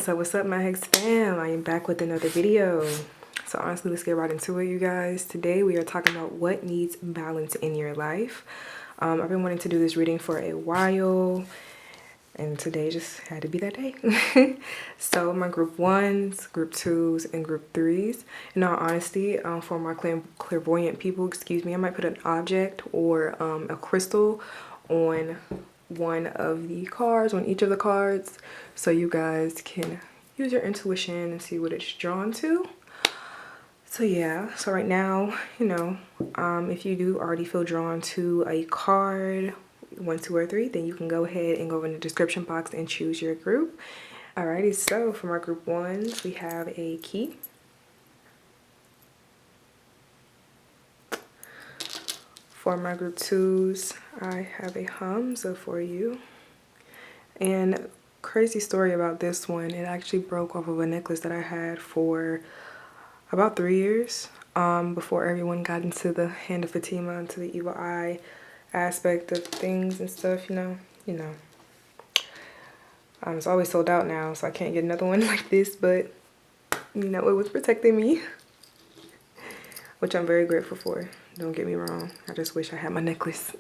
What's up, my Hex fam? I am back with another video. So honestly, let's get right into it, you guys. Today we are talking about what needs balance in your life. I've been wanting to do this reading for a while, and today just had to be that day. So my group 1s, group 2s, and group 3s. In all honesty, for my clairvoyant people, excuse me, I might put an object or a crystal on one of the cards, on each of the cards, so you guys can use your intuition and see what it's drawn to. So yeah, so right now, you know, if you do already feel drawn to a card, 1, 2, or 3, then you can go ahead and go in the description box and choose your group. Alrighty, so for my group 1s, we have a key. For my group 2s, I have a Hamza for you. And crazy story about this one, it actually broke off of a necklace that I had for about 3 years before everyone got into the hand of Fatima, into the evil eye aspect of things and stuff, you know. It's always sold out now, so I can't get another one like this, but you know, it was protecting me, which I'm very grateful for. Don't get me wrong, I just wish I had my necklace.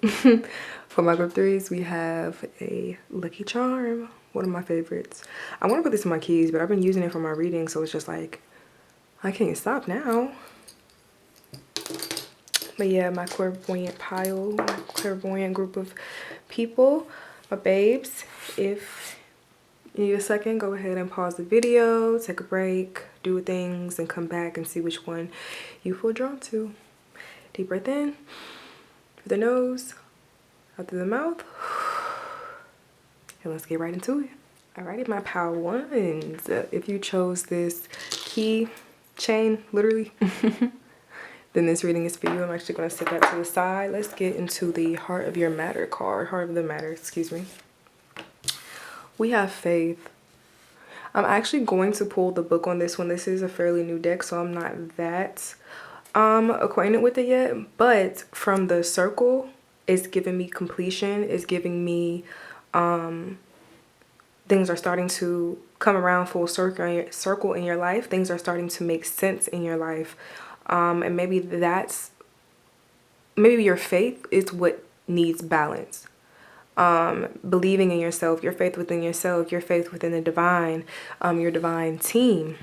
For my group 3s, we have a Lucky Charm, one of my favorites. I want to put this in my keys, but I've been using it for my reading, so it's just like, I can't stop now. But yeah, my clairvoyant pile, my clairvoyant group of people, my babes, if you need a second, go ahead and pause the video, take a break, do things, and come back and see which one you feel drawn to. Deep breath in through the nose, out through the mouth, and let's get right into it. Alrighty, my pile 1s. If you chose this key chain, literally, then this reading is for you. I'm actually going to set that to the side. Let's get into the Heart of Your Matter card. Heart of the Matter, excuse me. We have faith. I'm actually going to pull the book on this one. This is a fairly new deck, so I'm not that acquainted with it yet, but from the circle, it's giving me completion. It's giving me things are starting to come around full circle in your life. Things are starting to make sense in your life, and maybe your faith is what needs balance. Believing in yourself, your faith within yourself, your faith within the divine, your divine team.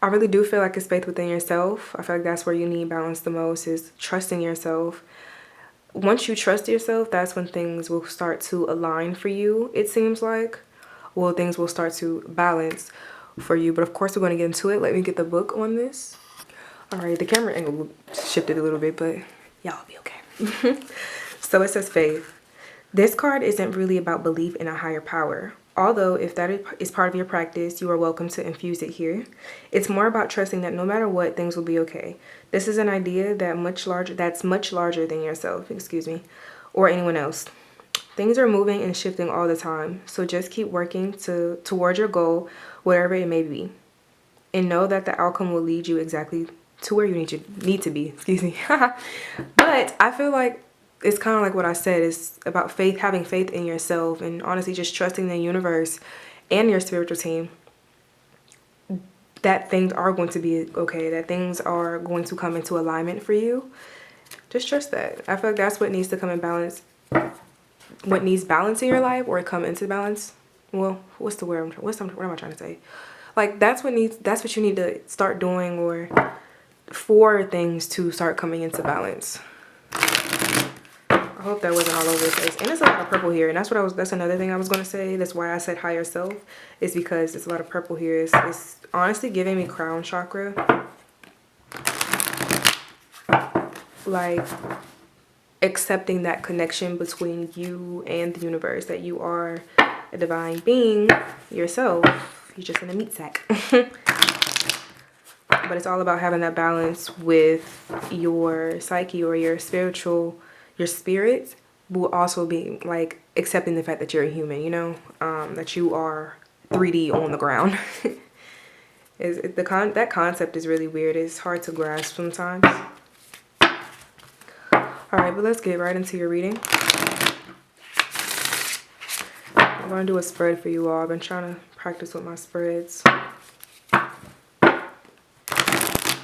I really do feel like it's faith within yourself. I feel like that's where you need balance the most, is trusting yourself. Once you trust yourself, that's when things will start to align for you, it seems like. Well, things will start to balance for you. But of course, we're going to get into it. Let me get the book on this. All right, the camera angle shifted a little bit, but y'all be okay. So it says faith. This card isn't really about belief in a higher power. Although if that is part of your practice, you are welcome to infuse it here. It's more about trusting that no matter what, things will be okay. This is an idea that's much larger than yourself, or anyone else. Things are moving and shifting all the time, so just keep working toward your goal, whatever it may be. And know that the outcome will lead you exactly to where you need to be, But I feel like it's kind of like what I said. It's about faith, having faith in yourself, and honestly just trusting the universe and your spiritual team that things are going to be okay, that things are going to come into alignment for you. Just trust that. I feel like that's what needs to come in balance. What needs balance in your life, or come into balance. Well, what's the word? What am I trying to say? Like that's what you need to start doing, or for things to start coming into balance. I hope that wasn't all over the place. And there's a lot of purple here, and that's another thing I was going to say. That's why I said higher self, is because there's a lot of purple here. It's honestly giving me crown chakra. Like accepting that connection between you and the universe, that you are a divine being yourself. You're just in a meat sack. But it's all about having that balance with your psyche, or your spirit, will also be like accepting the fact that you're a human, you know, that you are 3D on the ground. That concept is really weird. It's hard to grasp sometimes. All right, but let's get right into your reading. I'm gonna do a spread for you all. I've been trying to practice with my spreads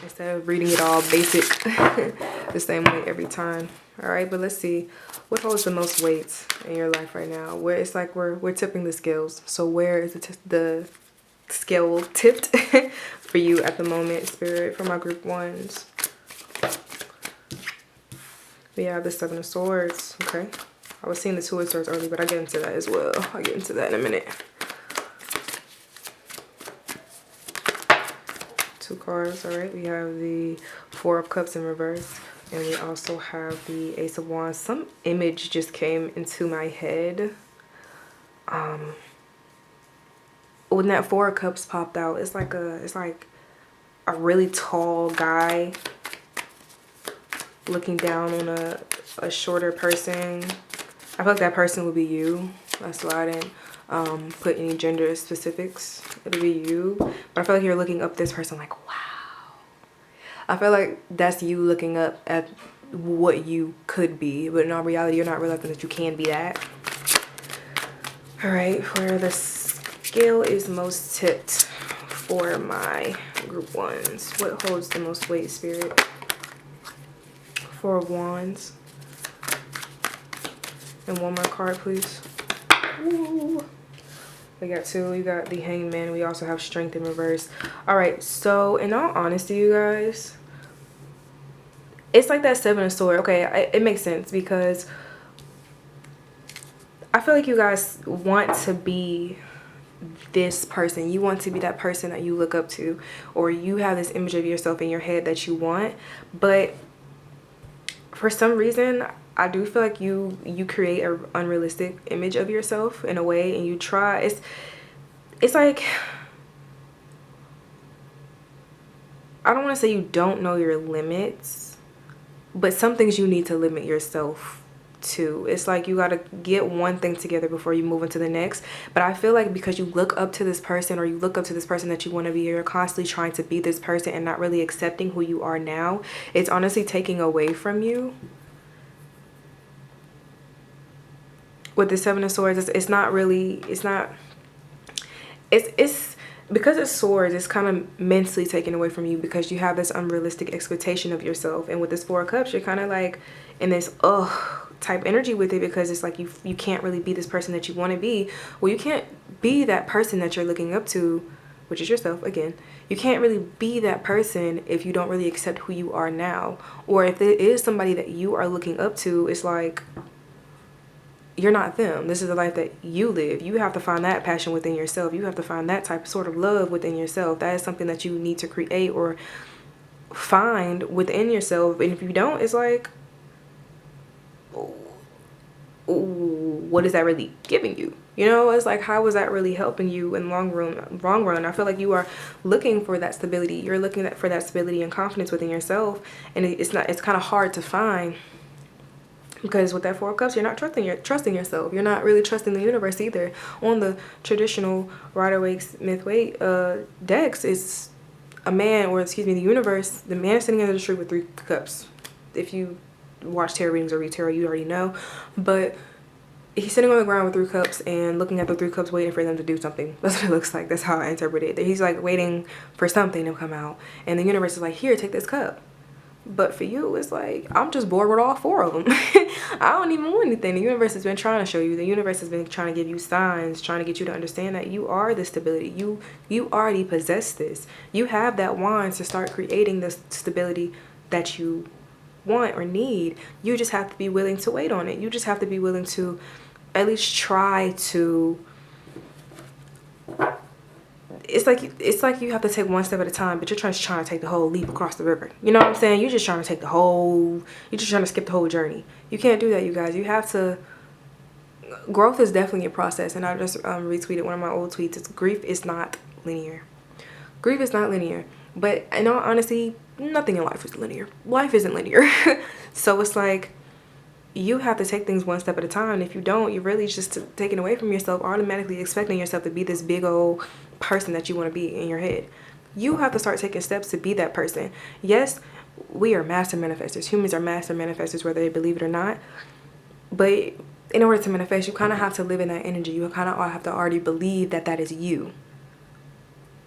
instead of reading it all basic the same way every time. All right, but let's see what holds the most weight in your life right now. Where it's like we're tipping the scales. So where is the scale tipped for you at the moment, Spirit, for my group ones? We have the Seven of Swords. Okay, I was seeing the Two of Swords earlier, but I'll get into that as well. I'll get into that in a minute. Two cards. All right, we have the Four of Cups in reverse, and we also have the Ace of Wands. Some image just came into my head when that Four of Cups popped out. It's like a really tall guy looking down on a shorter person. I feel like that person would be you. That's why I didn't put any gender specifics. It'll be you. But I feel like you're looking up this person like, wow. I feel like that's you looking up at what you could be. But in all reality, you're not realizing that you can be that. All right, where the scale is most tipped for my group ones. What holds the most weight, Spirit? Four of Wands. And one more card, please. Ooh. We got two. You got the Hangman. We also have Strength in reverse. All right, so in all honesty, you guys, it's like that Seven of Swords. Okay, it makes sense because I feel like you guys want to be this person. You want to be that person that you look up to, or you have this image of yourself in your head that you want, but for some reason I do feel like you create an unrealistic image of yourself in a way, and you try. It's like, I don't want to say you don't know your limits, but some things you need to limit yourself to. It's like you got to get one thing together before you move into the next. But I feel like because you look up to this person, or you look up to this person that you want to be, you're constantly trying to be this person and not really accepting who you are now. It's honestly taking away from you. With the Seven of Swords, it's because it's swords, it's kind of mentally taken away from you because you have this unrealistic expectation of yourself. And with this Four of Cups, you're kind of like in this type energy with it, because it's like you can't really be this person that you want to be. Well, you can't be that person that you're looking up to, which is yourself again. You can't really be that person if you don't really accept who you are now. Or if there is somebody that you are looking up to, it's like you're not them. This is the life that you live. You have to find that passion within yourself. You have to find that type of sort of love within yourself. That is something that you need to create or find within yourself. And if you don't, it's like, what is that really giving you? You know, it's like, how is that really helping you in long run? I feel like you are looking for that stability. You're looking for that stability and confidence within yourself, and it's kind of hard to find. Because with that Four of Cups, you're not trusting yourself. You're not really trusting the universe either. On the traditional Rider-Waite-Smith-Waite decks, it's a man, or excuse me, the universe. The man is sitting under the tree with 3 cups. If you watch tarot readings or read tarot, you already know. But he's sitting on the ground with 3 cups and looking at the 3 cups, waiting for them to do something. That's what it looks like. That's how I interpret it. He's like waiting for something to come out. And the universe is like, here, take this cup. But for you, it's like, I'm just bored with all 4 of them. I don't even want anything. The universe has been trying to show you. The universe has been trying to give you signs, trying to get you to understand that you are the stability. You already possess this. You have that wand to start creating the stability that you want or need. You just have to be willing to wait on it. You just have to be willing to at least try to. It's like you have to take one step at a time, but you're trying to take the whole leap across the river. You know what I'm saying? You're just trying to you're just trying to skip the whole journey. You can't do that, you guys. You have to. Growth is definitely a process, and I just retweeted one of my old tweets. It's grief is not linear. Grief is not linear, but in all honesty, nothing in life is linear. Life isn't linear. So it's like, you have to take things one step at a time. And if you don't, you're really just taking away from yourself, automatically expecting yourself to be this big old person that you want to be in your head. You have to start taking steps to be that person. Yes, we are master manifestors. Humans are master manifestors, whether they believe it or not. But in order to manifest, you kind of have to live in that energy. You kind of have to already believe that that is you.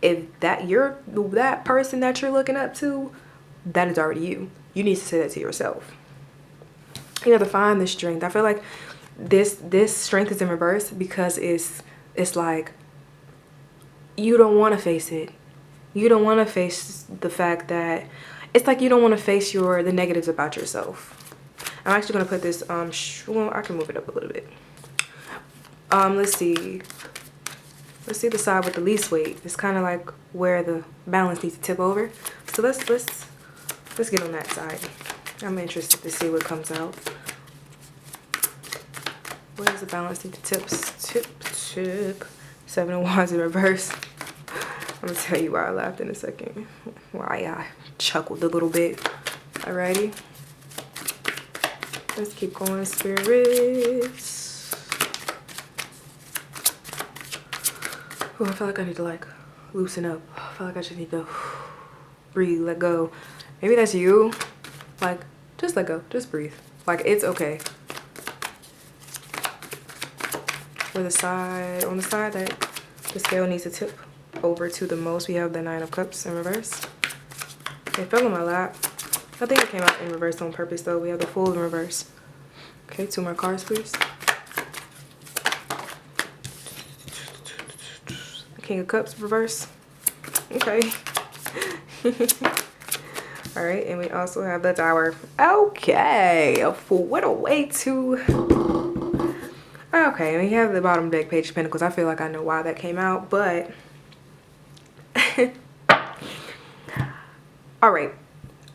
If that person that you're looking up to, that is already you. You need to say that to yourself. You have to find this strength. I feel like this strength is in reverse because it's like you don't want to face it. You don't want to face the fact that it's like you don't want to face the negatives about yourself. I'm actually going to put this well, I can move it up a little bit. Let's see the side with the least weight. It's kind of like where the balance needs to tip over. So let's get on that side. I'm interested to see what comes out. Where does the balance need to tip? Seven of Wands in reverse. I'm gonna tell you why I laughed in a second. Why I chuckled a little bit. Alrighty. Let's keep going, spirits. Oh, I feel like I need to like loosen up. I feel like I just need to breathe, let go. Maybe that's you. Like, just let go, just breathe. Like, it's okay. On the side that the scale needs to tip over to the most, we have the Nine of Cups in reverse. It fell on my lap. I think it came out in reverse on purpose though. We have the Fool in reverse. Okay, 2 more cards, please. King of Cups reverse. Okay. All right, and we also have the Tower. Okay, what a way to... Okay, and we have the bottom deck, Page of Pentacles. I feel like I know why that came out, but... All right.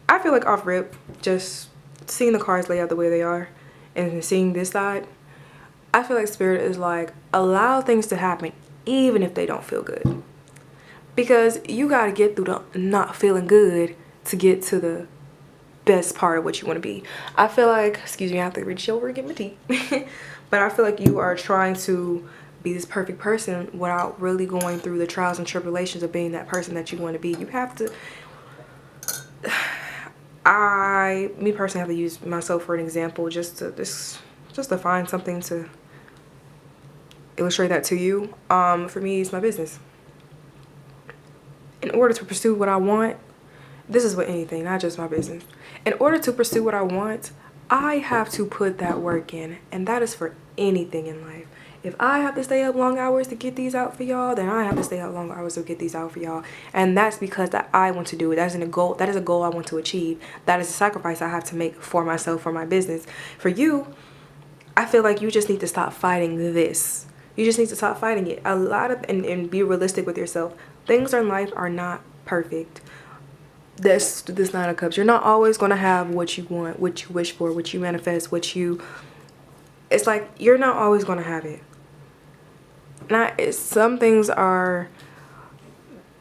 I feel like off rip, just seeing the cards lay out the way they are and seeing this side, I feel like Spirit is like, allow things to happen even if they don't feel good. Because you got to get through the not feeling good to get to the best part of what you want to be. I feel like, excuse me, I have to reach over and get my tea. But I feel like you are trying to be this perfect person without really going through the trials and tribulations of being that person that you want to be. You have to... me personally have to use myself for an example just to find something to illustrate that to you. For me, it's my business. In order to pursue what I want, this is with anything, not just my business. In order to pursue what I want, I have to put that work in, and that is for anything in life. If I have to stay up long hours to get these out for y'all, then I have to stay up long hours to get these out for y'all. And that's because that I want to do it. That is a goal I want to achieve. That is a sacrifice I have to make for myself, for my business. For you, I feel like you just need to stop fighting this. You just need to stop fighting it. And be realistic with yourself. Things in life are not perfect. This Nine of Cups. You're not always going to have what you want, what you wish for, what you manifest, it's like you're not always going to have it. Some things are,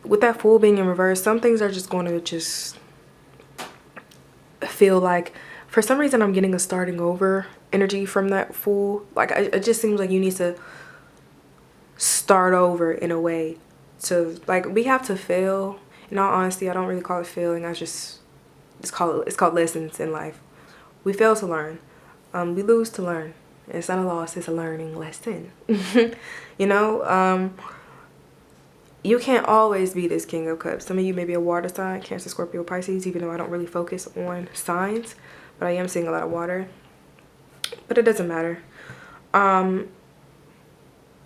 with that Fool being in reverse, some things are just going to just feel like, for some reason I'm getting a starting over energy from that Fool. Like, it just seems like you need to start over in a way. To, like, we have to fail. In all honesty, I don't really call it failing. it's called lessons in life. We fail to learn. We lose to learn. It's not a loss, it's a learning lesson. You know, you can't always be this King of Cups. Some of you may be a water sign, Cancer, Scorpio, Pisces, even though I don't really focus on signs, but I am seeing a lot of water. But it doesn't matter.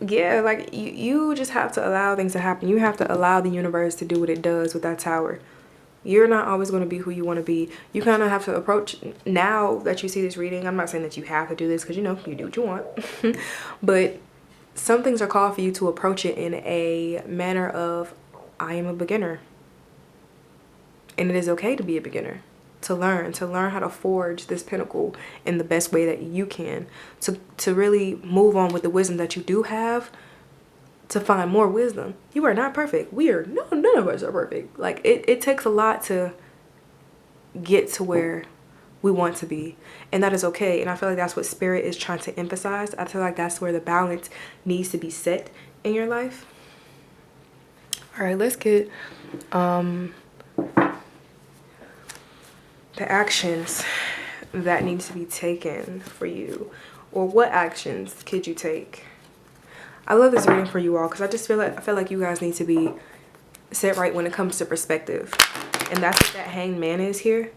Yeah, like you just have to allow things to happen. You have to allow the universe to do what it does with that Tower. You're not always going to be who you want to be. You kind of have to approach, now that you see this reading, I'm not saying that you have to do this because, you know, you do what you want. But some things are called for you to approach it in a manner of, I am a beginner. And it is okay to be a beginner. To learn how to forge this pinnacle in the best way that you can. To really move on with the wisdom that you do have. To find more wisdom. You are not perfect. None of us are perfect. Like, it takes a lot to get to where we want to be, and that is okay. And I feel like that's what Spirit is trying to emphasize. I feel like that's where the balance needs to be set in your life. All right, let's get the actions that need to be taken for you. or what actions could you take? I love this reading for you all because I feel like you guys need to be set right when it comes to perspective. And that's what that hanged man is here.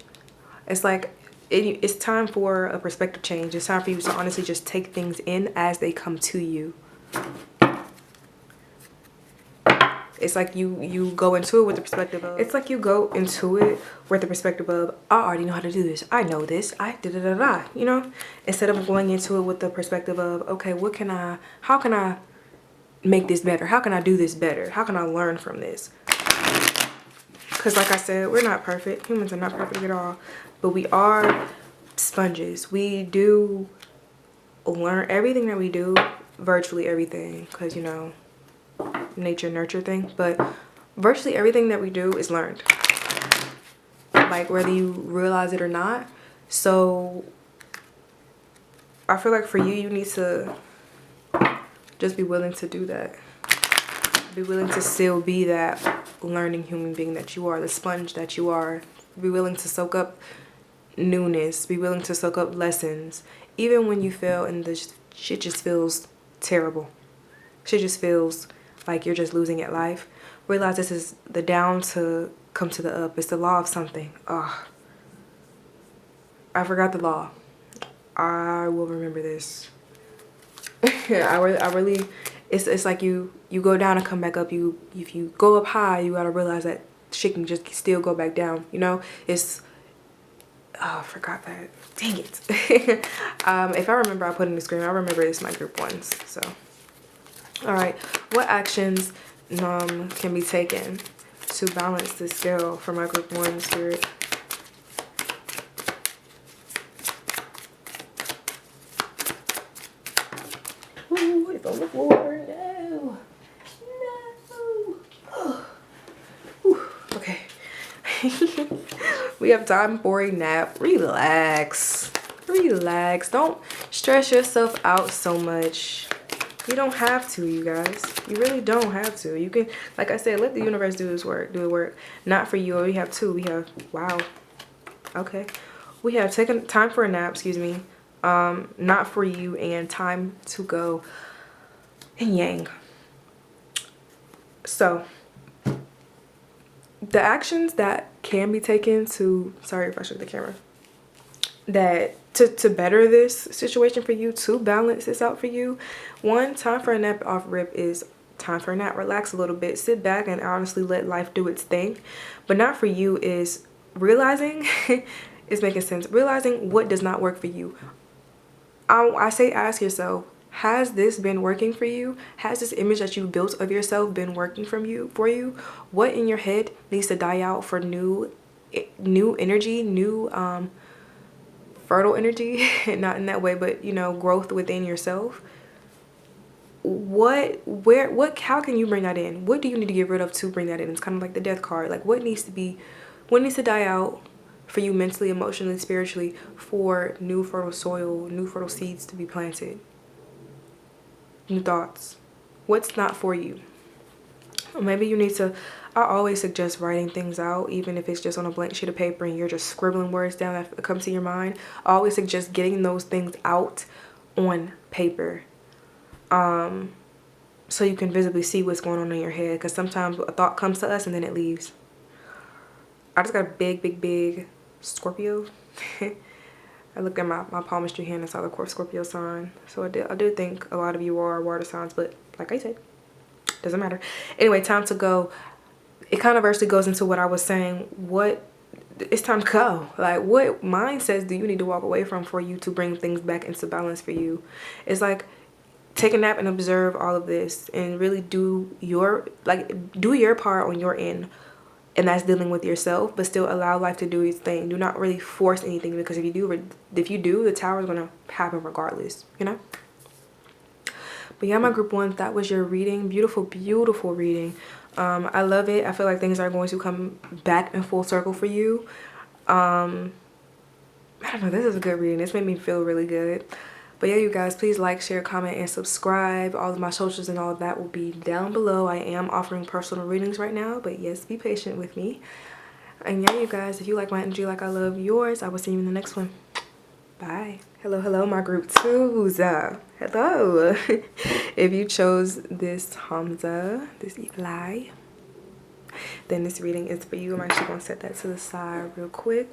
It's like it's time for a perspective change. It's time for you to honestly just take things in as they come to you. It's like you go into it with the perspective of, I already know how to do this. I know this. I da-da-da-da, you know? Instead of going into it with the perspective of, okay, how can I make this better? How can I do this better? How can I learn from this? Because like I said, we're not perfect. Humans are not perfect at all. But we are sponges. We do learn everything that we do, virtually everything. Because, you know, nature nurture thing. But virtually everything that we do is learned. Like whether you realize it or not. So I feel like for you, you need to just be willing to do that. Be willing to still be that learning human being that you are, the sponge that you are. Be willing to soak up newness. Be willing to soak up lessons. Even when you fail and the shit just feels terrible. Shit just feels like you're just losing at life. Realize this is the down to come to the up. It's the law of something. Oh, I forgot the law. I will remember this. I really, it's like you go down and come back up. If you go up high, you gotta realize that shit can just still go back down. You know, it's, oh, I forgot that. Dang it. If I remember, I'll put in the screen. I remember it's my group ones. So, all right, what actions can be taken to balance the scale for my group one spirit? Ooh, it's on the floor. No. Oh. Okay. We have time for a nap. Relax. Relax. Don't stress yourself out so much. You don't have to, you guys. You really don't have to. You can, like I said, let the universe do its work. Do the work. Not for you. We have two. We have, wow. Okay. We have taken time for a nap, excuse me. Not for you, and time to go and yang. So the actions that can be taken to, sorry if I shook the camera, that to better this situation for you, to balance this out for you. One, time for a nap off rip is time for a nap. Relax a little bit, sit back and honestly let life do its thing. But not for you is realizing it's making sense, realizing what does not work for you. I say ask yourself, has this been working for you? Has this image that you built of yourself been working for you? What in your head needs to die out for new energy, new fertile energy? Not in that way, but you know, growth within yourself. How can you bring that in? What do you need to get rid of to bring that in? It's kind of like the death card. Like what needs to die out for you mentally, emotionally, spiritually, for new fertile soil, new fertile seeds to be planted? New thoughts. What's not for you? Or maybe you need to, I always suggest writing things out, even if it's just on a blank sheet of paper and you're just scribbling words down that come to your mind. I always suggest getting those things out on paper. So you can visibly see what's going on in your head, because sometimes a thought comes to us and then it leaves. I just got a big Scorpio. I looked at my palmistry hand and saw the Scorpio sign. So I do think a lot of you are water signs, but like I said, doesn't matter. Anyway, time to go. It kind of actually goes into what I was saying. It's time to go. Like, what mindsets do you need to walk away from for you to bring things back into balance for you? It's like, take a nap and observe all of this and really do your part on your end. And that's dealing with yourself, but still allow life to do its thing. Do not really force anything, because if you do, the tower is gonna happen regardless, you know. But yeah, my group one, that was your reading. Beautiful reading. I love it. I feel like things are going to come back in full circle for you. I don't know, this is a good reading. This made me feel really good. But yeah, you guys, please like, share, comment, and subscribe. All of my socials and all of that will be down below. I am offering personal readings right now, but yes, be patient with me. And yeah, you guys, if you like my energy like I love yours, I will see you in the next one. Bye. Hello, hello, my group twos. Hello. If you chose this Hamza, this Eli, then this reading is for you. I'm actually gonna set that to the side real quick.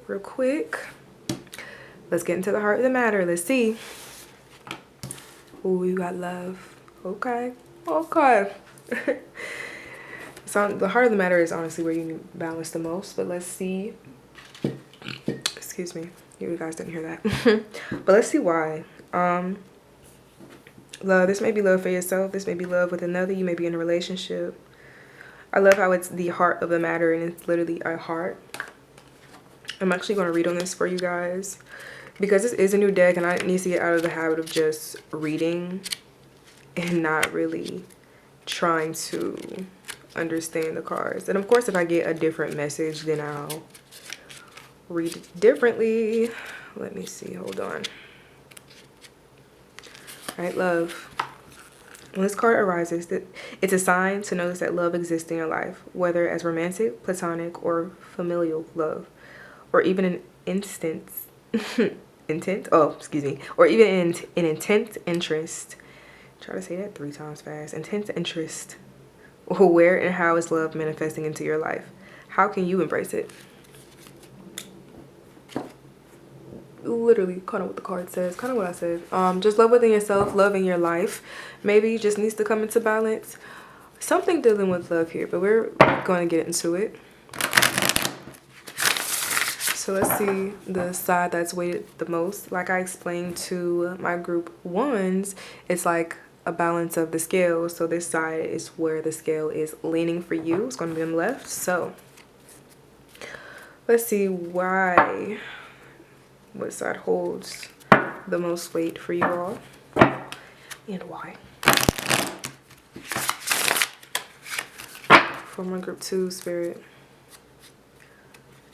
Let's get into the heart of the matter. Let's see. Ooh, you got love. Okay. So the heart of the matter is honestly where you need balance the most, but let's see. Excuse me. You guys didn't hear that. But let's see why. Love. This may be love for yourself. This may be love with another. You may be in a relationship. I love how it's the heart of the matter and it's literally a heart. I'm actually going to read on this for you guys because this is a new deck and I need to get out of the habit of just reading and not really trying to understand the cards. And of course, if I get a different message, then I'll read it differently. Let me see. Hold on. All right, love. When this card arises, it's a sign to notice that love exists in your life, whether as romantic, platonic, or familial love, or even an or even an intense interest. Try to say that 3 times fast. Intense interest. Where and how is love manifesting into your life? How can you embrace it? Literally kind of what the card says, kind of what I said. Just love within yourself, love in your life. Maybe just needs to come into balance. Something dealing with love here, but we're going to get into it. So let's see the side that's weighted the most. Like I explained to my group ones, it's like a balance of the scale. So this side is where the scale is leaning for you. It's going to be on the left. So let's see what side holds the most weight for you all and why. For my group 2 spirit,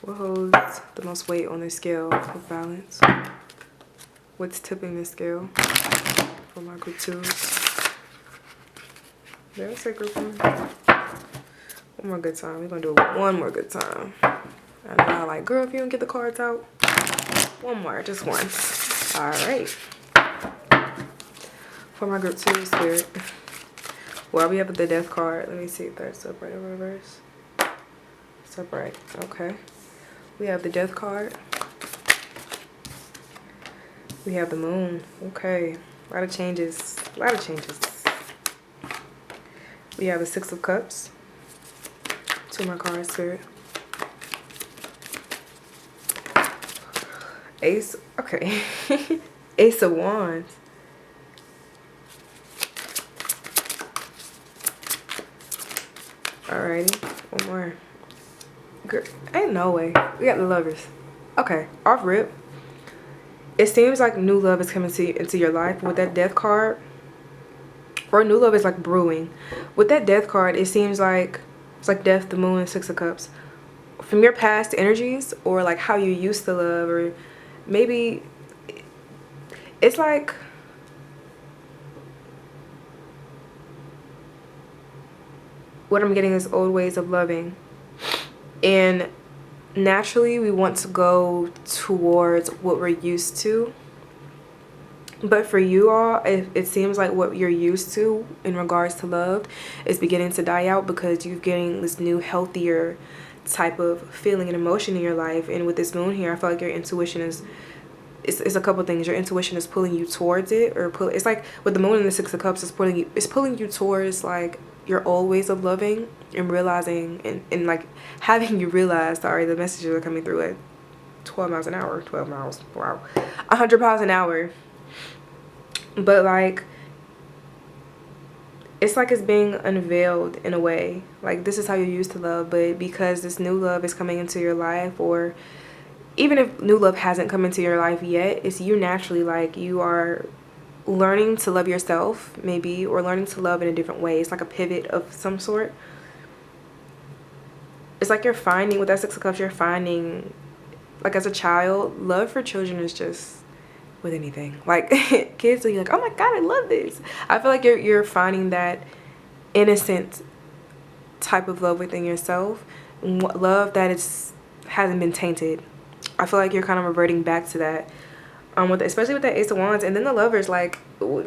what holds the most weight on the scale of balance? What's tipping the scale for my group 2s? Did I say group 1? One more good time. We're gonna do it one more good time. And I'm like, girl, if you don't get the cards out, one more, just one. All right. For my group 2 spirit, well, we have the death card. Let me see if that's upright or reverse. It's upright. Okay. We have the death card. We have the moon. Okay. A lot of changes. We have the 6 of cups. 2 more cards, spirit. Ace. Okay. Ace of wands. Alrighty. One more. Girl, ain't no way. We got the lovers. Okay. Off rip. It seems like new love is coming into your life with that death card. Or new love is like brewing. With that death card, it seems like it's like death, the moon, and 6 of cups. From your past energies or like how you used to love, or maybe it's like what I'm getting is old ways of loving. And naturally we want to go towards what we're used to. But for you all, it seems like what you're used to in regards to love is beginning to die out because you're getting this new, healthier type of feeling and emotion in your life. And with this moon here, I feel like your intuition is, it's a couple things. Your intuition is pulling you towards it, or it's like with the moon and the 6 of cups, it's pulling you towards like your old ways of loving and realizing and like having you realize, sorry, the messages are coming through at 12 miles an hour, 12 miles, wow, 100 miles an hour. But like it's like it's being unveiled in a way. Like this is how you used to love, but because this new love is coming into your life, or even if new love hasn't come into your life yet, it's you naturally, like you are learning to love yourself maybe, or learning to love in a different way. It's like a pivot of some sort. It's like you're finding, with that 6 of cups, you're finding, like as a child, love for children is just with anything. Like kids are like, oh my god, I love this. I feel like you're finding that innocent type of love within yourself, love that hasn't been tainted. I feel like you're kind of reverting back to that. Especially with that Ace of Wands, and then the Lovers, like, I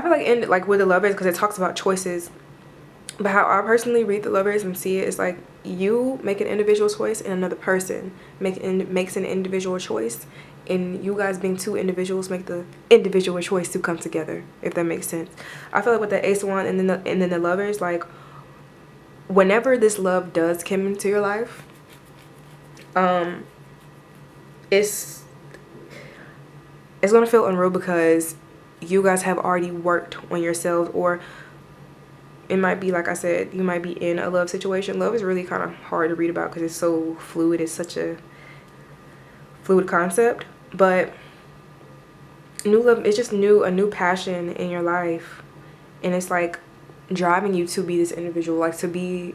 feel like in like with the Lovers, because it talks about choices, but how I personally read the Lovers and see it is like you make an individual choice and another person makes an individual choice, and you guys being two individuals make the individual choice to come together, if that makes sense. I feel like with the Ace of Wands and then the Lovers, like whenever this love does come into your life, it's gonna feel unreal because you guys have already worked on yourselves, or it might be, like I said, you might be in a love situation. Love is really kind of hard to read about because it's so fluid. It's such a fluid concept. But new love, it's just a new passion in your life, and it's like driving you to be this individual, like to be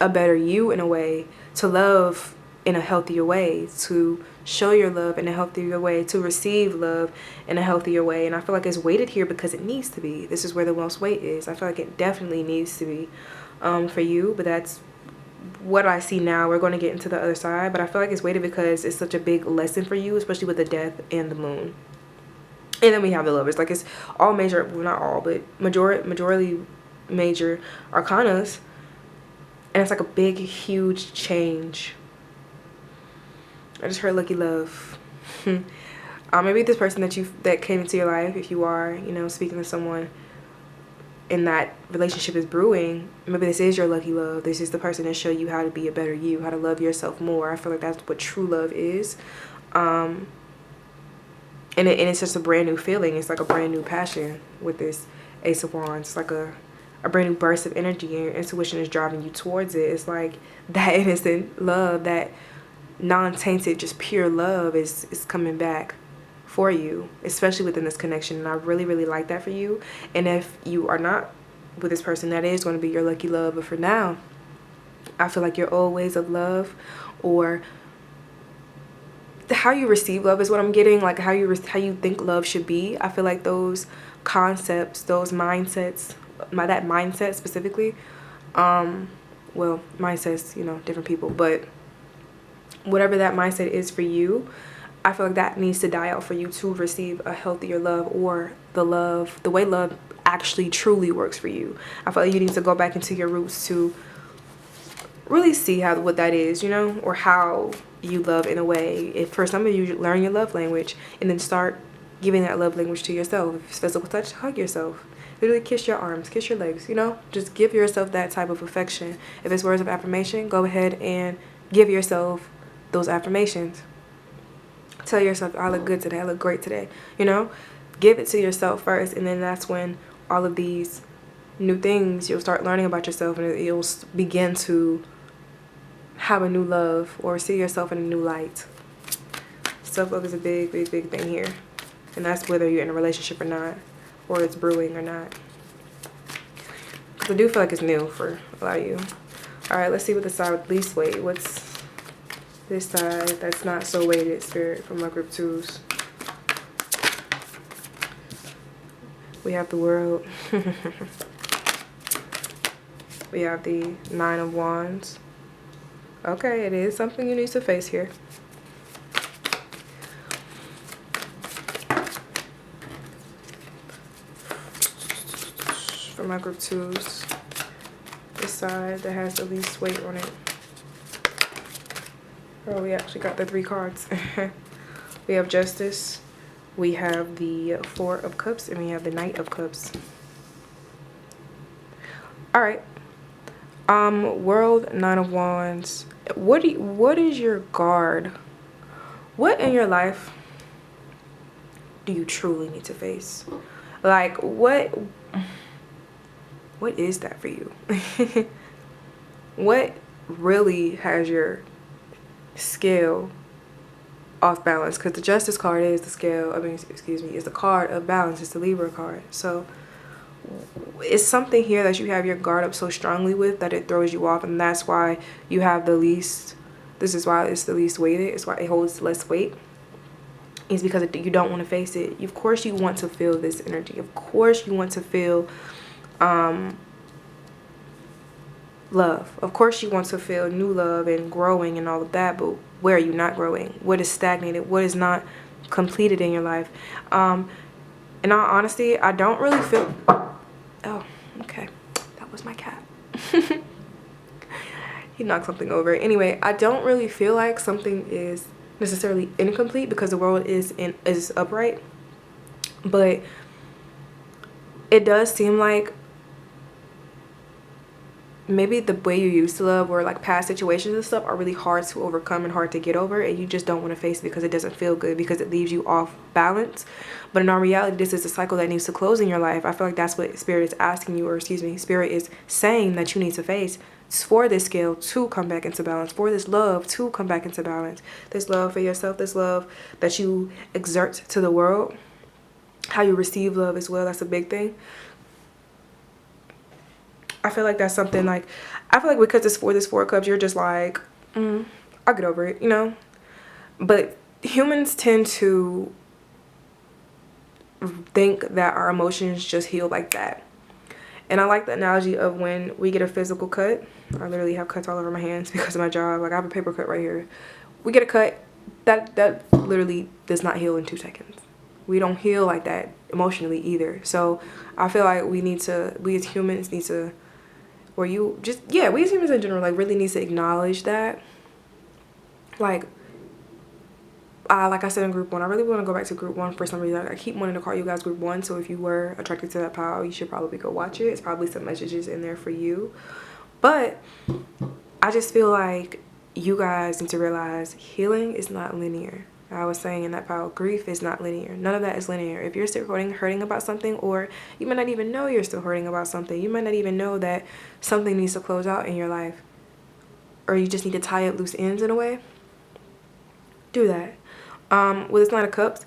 a better you in a way, to love in a healthier way, to show your love in a healthier way, to receive love in a healthier way. And I feel like it's weighted here because it needs to be. This is where the most weight is. I feel like it definitely needs to be for you, but that's what I see now. We're going to get into the other side, but I feel like it's weighted because it's such a big lesson for you, especially with the Death and the Moon. And then we have the Lovers. Like, it's all major, well, not all, but majority major arcanas, and it's like a big huge change. I just heard lucky love. Maybe this person that came into your life, if you are, you know, speaking to someone and that relationship is brewing, maybe this is your lucky love. This is the person that show you how to be a better you, how to love yourself more. I feel like that's what true love is. And it's just a brand new feeling. It's like a brand new passion with this Ace of Wands. It's like a brand new burst of energy, and your intuition is driving you towards it. It's like that innocent love, that non-tainted, just pure love is coming back for you, especially within this connection. And I really, really like that for you. And if you are not with this person, that is going to be your lucky love. But for now, I feel like your old ways of love, or how you receive love is what I'm getting, like how you think love should be. I feel like those concepts, those mindsets, that mindset specifically, well, mindsets, you know, different people, but whatever that mindset is for you, I feel like that needs to die out for you to receive a healthier love, or the way love actually truly works for you. I feel like you need to go back into your roots to really see what that is, you know, or how you love in a way. If for some of you, learn your love language and then start giving that love language to yourself. If it's physical touch, hug yourself. Literally kiss your arms, kiss your legs, you know, just give yourself that type of affection. If it's words of affirmation, go ahead and give yourself those affirmations. Tell yourself, I look good today, I look great today, you know. Give it to yourself first, and then that's when all of these new things, you'll start learning about yourself, and you'll begin to have a new love or see yourself in a new light. Self-love is a big, big, big thing here, and that's whether you're in a relationship or not, or it's brewing or not. Because I do feel like it's new for a lot of you. All right, let's see what the side with least weight. What's this side that's not so weighted, Spirit, from my group twos? We have the World. We have the Nine of Wands. Okay, it is something you need to face here. For my group twos, this side that has the least weight on it. Oh, we actually got the 3 cards. We have Justice, we have the 4 of Cups, and we have the Knight of Cups. All right. World, Nine of Wands. What is your guard? What in your life do you truly need to face? Like, what is that for you? What really has your scale off balance? Because the Justice card is the scale, is the card of balance. It's the Libra card. So it's something here that you have your guard up so strongly with that it throws you off, and that's why you have the least. This is why it's the least weighted. It's why it holds less weight. It's because you don't want to face it. Of course you want to feel this energy. Of course you want to feel love. Of course you want to feel new love and growing and all of that, but where are you not growing? What is stagnated? What is not completed in your life? In all honesty, I don't really feel... Oh, okay. That was my cat. He knocked something over. Anyway, I don't really feel like something is necessarily incomplete because the world is upright. But it does seem like maybe the way you used to love or like past situations and stuff are really hard to overcome and hard to get over, and you just don't want to face it because it doesn't feel good, because it leaves you off balance. But in our reality, this is a cycle that needs to close in your life. I feel like that's what Spirit is asking you, or excuse me, Spirit is saying that you need to face for this scale to come back into balance, for this love to come back into balance, this love for yourself, this love that you exert to the world, how you receive love as well. That's a big thing. I feel like that's something like, I feel like because it's for this Four of Cups, you're just like, I'll get over it, you know? But humans tend to think that our emotions just heal like that. And I like the analogy of when we get a physical cut. I literally have cuts all over my hands because of my job. Like, I have a paper cut right here. We get a cut, that literally does not heal in 2 seconds. We don't heal like that emotionally either. So I feel like we as humans need to, or you just, yeah, we as humans in general, like, really need to acknowledge that. Like I said in group 1, I really want to go back to group 1 for some reason. I keep wanting to call you guys group 1, so if you were attracted to that pile, you should probably go watch it. It's probably some messages in there for you. But I just feel like you guys need to realize healing is not linear. I was saying in that pile, grief is not linear. None of that is linear. If you're still hurting about something, or you might not even know you're still hurting about something, you might not even know that something needs to close out in your life, or you just need to tie up loose ends in a way, do that. With this Knight of Cups,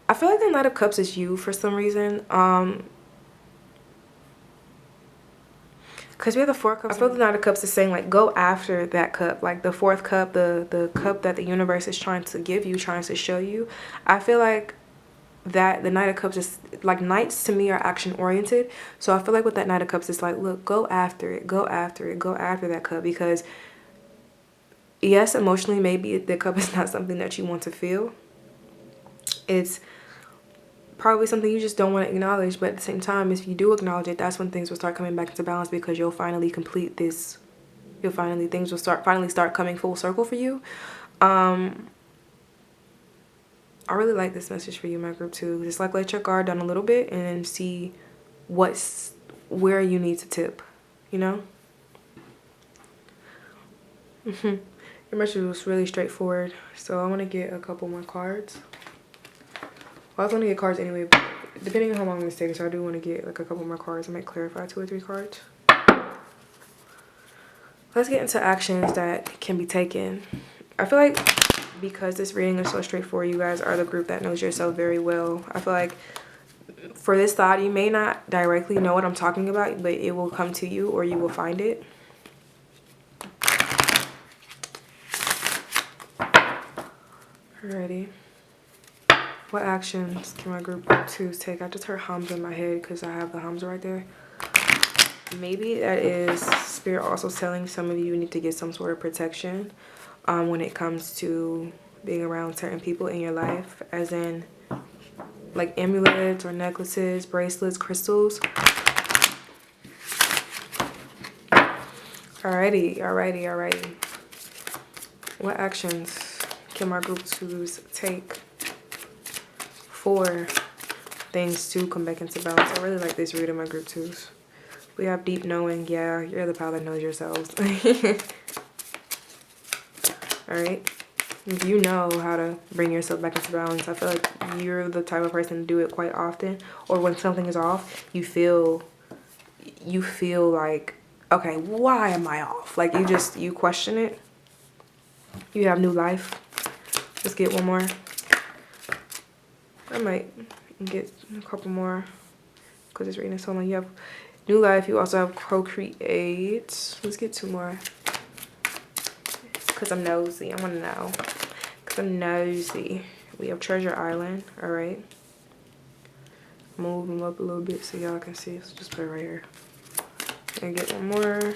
I feel like the Knight of Cups is you for some reason. Because we have the Four Cups. I feel the Knight of Cups is saying, like, go after that cup. Like the 4th cup, the cup that the universe is trying to give you, trying to show you. I feel like that the Knight of Cups is, like, knights to me are action oriented. So I feel like with that Knight of Cups, it's like, look, go after it, go after it, go after that cup. Because yes, emotionally, maybe the cup is not something that you want to feel. It's probably something you just don't want to acknowledge, but at the same time, if you do acknowledge it, that's when things will start coming back into balance, because you'll finally complete this. Things will finally start coming full circle for you. I really like this message for you, my group, too. Just like let your guard down a little bit and then see where you need to tip, you know? Your message was really straightforward, so I want to get a couple more cards. Well, I was going to get cards anyway, but depending on how long this takes, so I do want to get like a couple more cards. I might clarify 2 or 3 cards. Let's get into actions that can be taken. I feel like because this reading is so straightforward, you guys are the group that knows yourself very well. I feel like for this thought, you may not directly know what I'm talking about, but it will come to you, or you will find it. Alrighty. What actions can my group 2s take? I just heard hums in my head because I have the hums right there. Maybe that is Spirit also telling some of you need to get some sort of protection when it comes to being around certain people in your life, as in like amulets or necklaces, bracelets, crystals. Alrighty. What actions can my group 2s take for things to come back into balance? I really like this reading, my group 2s. We have deep knowing. Yeah, you're the pile that knows yourselves. Alright. If you know how to bring yourself back into balance, I feel like you're the type of person to do it quite often. Or when something is off, you feel like, okay, why am I off? Like you question it. You have new life. Let's get one more. I might get a couple more because it's reading so long. You have new life. You also have procreate. Let's get 2 more because I'm nosy. I want to know because I'm nosy. We have Treasure Island. All right. Move them up a little bit so y'all can see. So just put it right here. And get one more.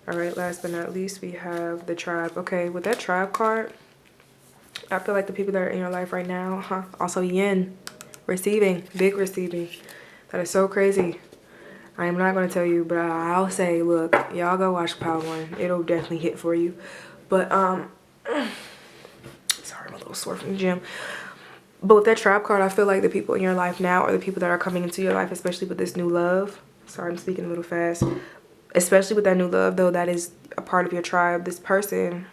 All right, last but not least, we have the tribe. Okay, with that tribe card, I feel like the people that are in your life right now, also yin, receiving, big receiving. That is so crazy. I am not going to tell you, but I'll say, look, y'all go watch Power One. It'll definitely hit for you. But, sorry, I'm a little sore from the gym. But with that trap card, I feel like the people in your life now are the people that are coming into your life, especially with this new love. Sorry, I'm speaking a little fast. Especially with that new love, though, that is a part of your tribe. This person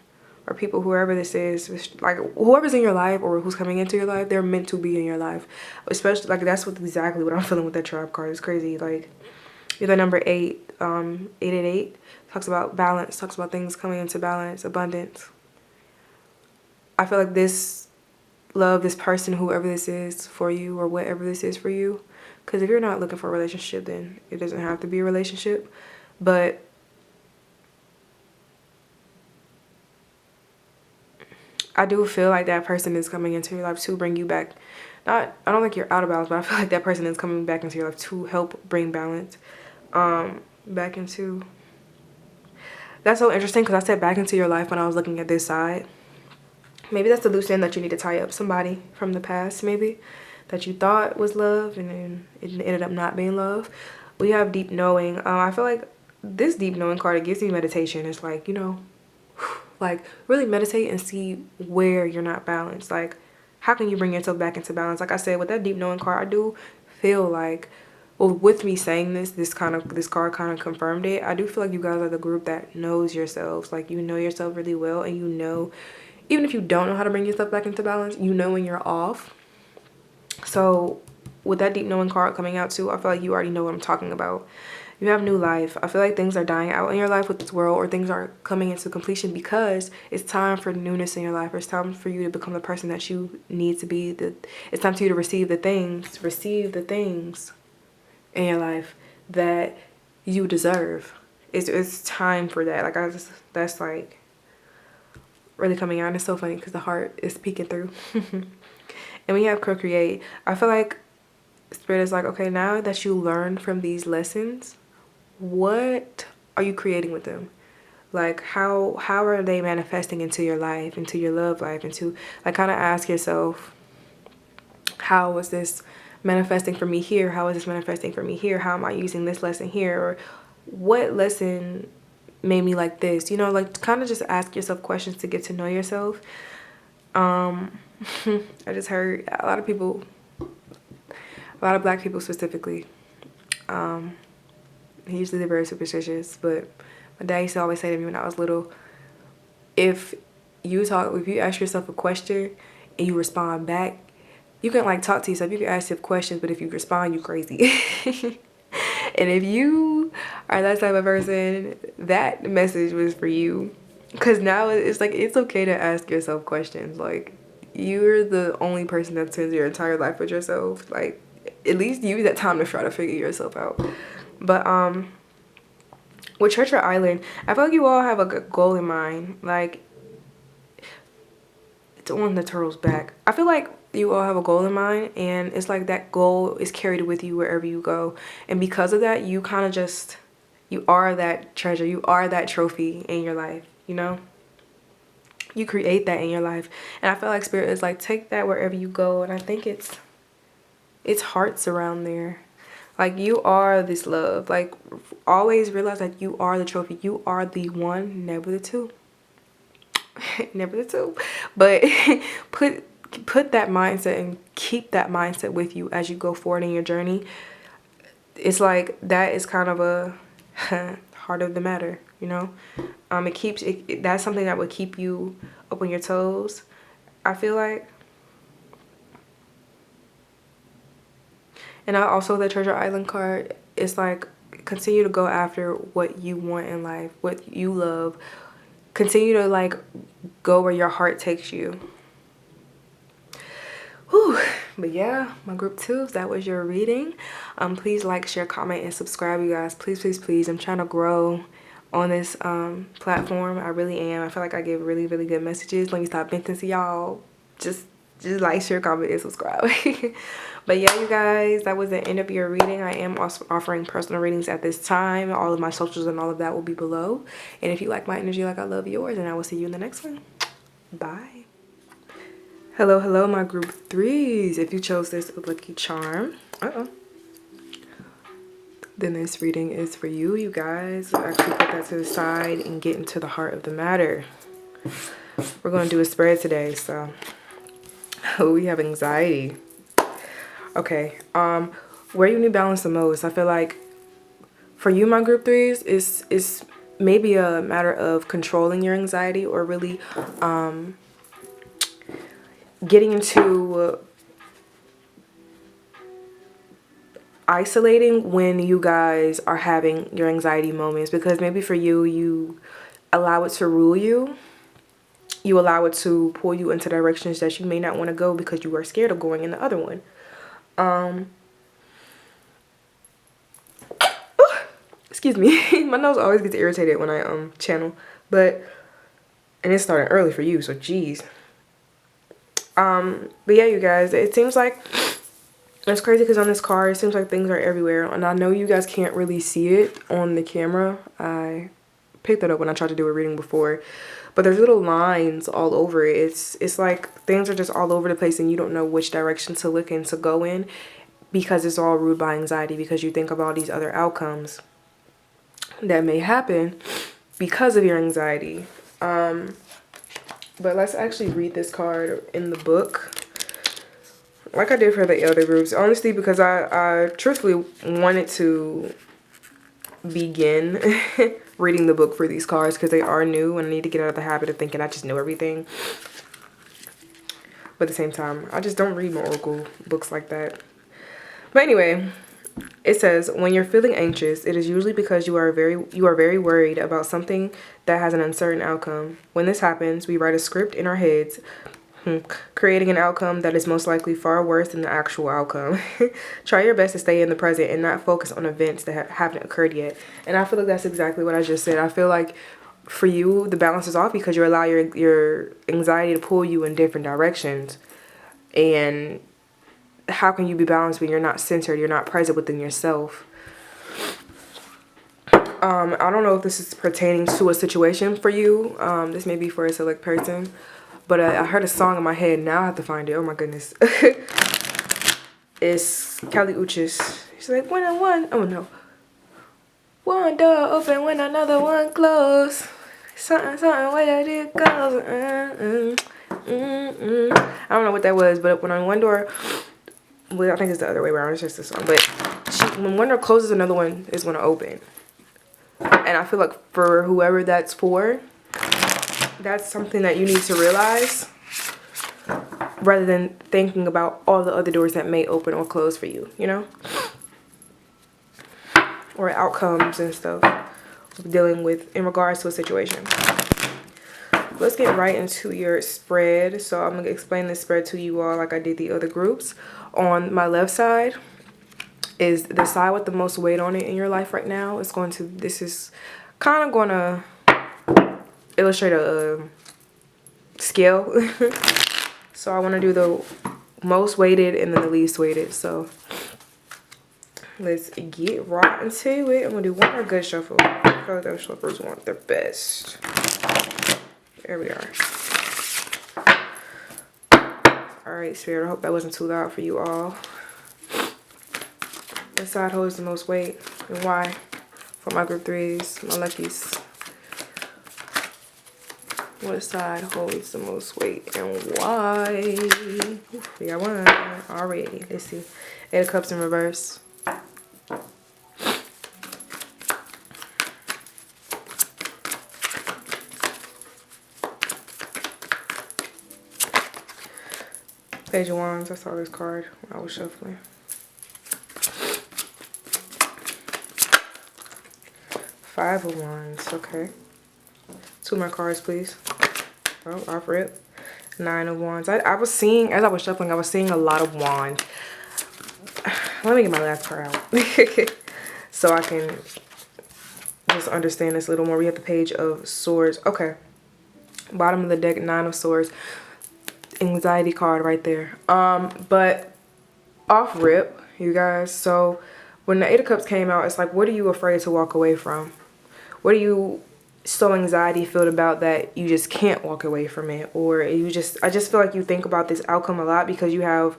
or people, whoever this is, like whoever's in your life or who's coming into your life, they're meant to be in your life. Especially, like, that's exactly what I'm feeling with that tribe card. It's crazy. Like, you're the number 8, 888. Talks about balance, talks about things coming into balance, abundance. I feel like this love, this person, whoever this is for you or whatever this is for you. Because if you're not looking for a relationship, then it doesn't have to be a relationship. But I do feel like that person is coming into your life to bring you back. I don't think you're out of balance, but I feel like that person is coming back into your life to help bring balance back into. That's so interesting because I said back into your life when I was looking at this side. Maybe that's the loose end that you need to tie up, somebody from the past, maybe, that you thought was love and then it ended up not being love. We have deep knowing. I feel like this deep knowing card, it gives me meditation. It's like, you know, like really meditate and see where you're not balanced. Like, how can you bring yourself back into balance? Like I said, with that deep knowing card, I do feel like, well, with me saying this card kind of confirmed it. I do feel like you guys are the group that knows yourselves. Like, you know yourself really well, and you know, even if you don't know how to bring yourself back into balance, you know when you're off. So with that deep knowing card coming out too, I feel like you already know what I'm talking about. You have new life. I feel like things are dying out in your life with this world, or things are coming into completion because it's time for newness in your life. It's time for you to become the person that you need to be. It's time for you to receive the things in your life that you deserve. It's time for that. Like, that's like really coming out. And it's so funny because the heart is peeking through. And we have co-create. I feel like Spirit is like, okay, now that you learned from these lessons, what are you creating with them? Like, how are they manifesting into your life, into your love life, into, like, kind of ask yourself, how was this manifesting for me here? How is this manifesting for me here? How am I using this lesson here? Or what lesson made me like this? You know, like, kind of just ask yourself questions to get to know yourself. I just heard a lot of people, a lot of Black people specifically, usually they're very superstitious, but my dad used to always say to me when I was little, if you ask yourself a question and you respond back, you can like talk to yourself, you can ask yourself questions, but if you respond, you crazy. And if you are that type of person, that message was for you. Because now it's like, it's okay to ask yourself questions. Like, you're the only person that spends your entire life with yourself. Like, at least use that time to try to figure yourself out. But with Treasure Island, I feel like you all have a good goal in mind. Like, it's on the turtle's back. I feel like you all have a goal in mind, and it's like that goal is carried with you wherever you go. And because of that, you kind of just, you are that treasure. You are that trophy in your life, you know? You create that in your life. And I feel like Spirit is like, take that wherever you go. And I think it's hearts around there. Like, you are this love. Like, always realize that you are the trophy. You are the one, never the two. Never the two. But put that mindset and keep that mindset with you as you go forward in your journey. It's like, that is kind of a heart of the matter, you know? That's something that would keep you up on your toes, I feel like. And also the Treasure Island card, it's like, continue to go after what you want in life, what you love. Continue to like go where your heart takes you. Whew. But yeah, my group 2s, that was your reading. Please like, share, comment, and subscribe, you guys. Please, please, please. I'm trying to grow on this platform. I really am. I feel like I give really, really good messages. Let me stop venting to y'all. Just Just like, share, comment, and subscribe. But yeah, you guys, that was the end of your reading. I am also offering personal readings at this time. All of my socials and all of that will be below. And if you like my energy like I love yours, and I will see you in the next one. Bye. Hello, hello, my group threes. If you chose this lucky charm, then this reading is for you, you guys. We'll actually put that to the side and get into the heart of the matter. We're going to do a spread today, so we have anxiety. Okay, where you need balance the most, I feel like for you, my group threes, is maybe a matter of controlling your anxiety, or really getting into isolating when you guys are having your anxiety moments. Because maybe for you, you allow it to rule you. You allow it to pull you into directions that you may not want to go because you are scared of going in the other one. Excuse me. My nose always gets irritated when I channel, and it's starting early for you, so geez. But yeah, you guys, it seems like it's crazy because on this card, it seems like things are everywhere, and I know you guys can't really see it on the camera. I picked that up when I tried to do a reading before, but there's little lines all over it. It's like things are just all over the place, and you don't know which direction to look and to go in, because it's all ruled by anxiety, because you think of all these other outcomes that may happen because of your anxiety. But let's actually read this card in the book, like I did for the other groups, honestly, because I truthfully wanted to begin reading the book for these cards because they are new, and I need to get out of the habit of thinking I just know everything. But at the same time, I just don't read my oracle books like that. But anyway, it says, when you're feeling anxious, it is usually because you are very worried about something that has an uncertain outcome. When this happens, we write a script in our heads, creating an outcome that is most likely far worse than the actual outcome. Try your best to stay in the present and not focus on events that haven't occurred yet. And I feel like that's exactly what I just said. I feel like for you, the balance is off because you allow your anxiety to pull you in different directions. And how can you be balanced when you're not centered, you're not present within yourself? I don't know if this is pertaining to a situation for you. This may be for a select person, but I heard a song in my head. Now I have to find it. Oh my goodness. It's Kelly Uchis. She's like, when I want, oh no. One door open when another one closed. Something where it goes. I don't know what that was, but when one door, well, I think it's the other way around. It's just this one. But when one door closes, another one is going to open. And I feel like for whoever that's for, that's something that you need to realize, rather than thinking about all the other doors that may open or close for you, you know? Or outcomes and stuff dealing with in regards to a situation. Let's get right into your spread. So I'm going to explain this spread to you all like I did the other groups. On my left side is the side with the most weight on it in your life right now. This is kind of going to illustrate a scale. So I want to do the most weighted and then the least weighted. So let's get right into it. I'm going to do one more good shuffle. I feel like those shufflers want their best. There we are. Alright, Spirit, I hope that wasn't too loud for you all. What side holds the most weight and why? For my group threes, my luckies. What side holds the most weight and why? Oof, we got one already. Let's see. Eight of Cups in reverse. Page of Wands. I saw this card when I was shuffling. Five of Wands. Okay. Two more cards, please. Oh, off rip. Nine of Wands. I was seeing, as I was shuffling, I was seeing a lot of Wands. Let me get my last card out. So I can just understand this a little more. We have the Page of Swords. Okay. Bottom of the deck, Nine of Swords. anxiety card right there. But off rip, you guys. So when the Eight of Cups came out, it's like, what are you afraid to walk away from? What are you so anxiety filled about that you just can't walk away from it? Or I just feel like you think about this outcome a lot because you have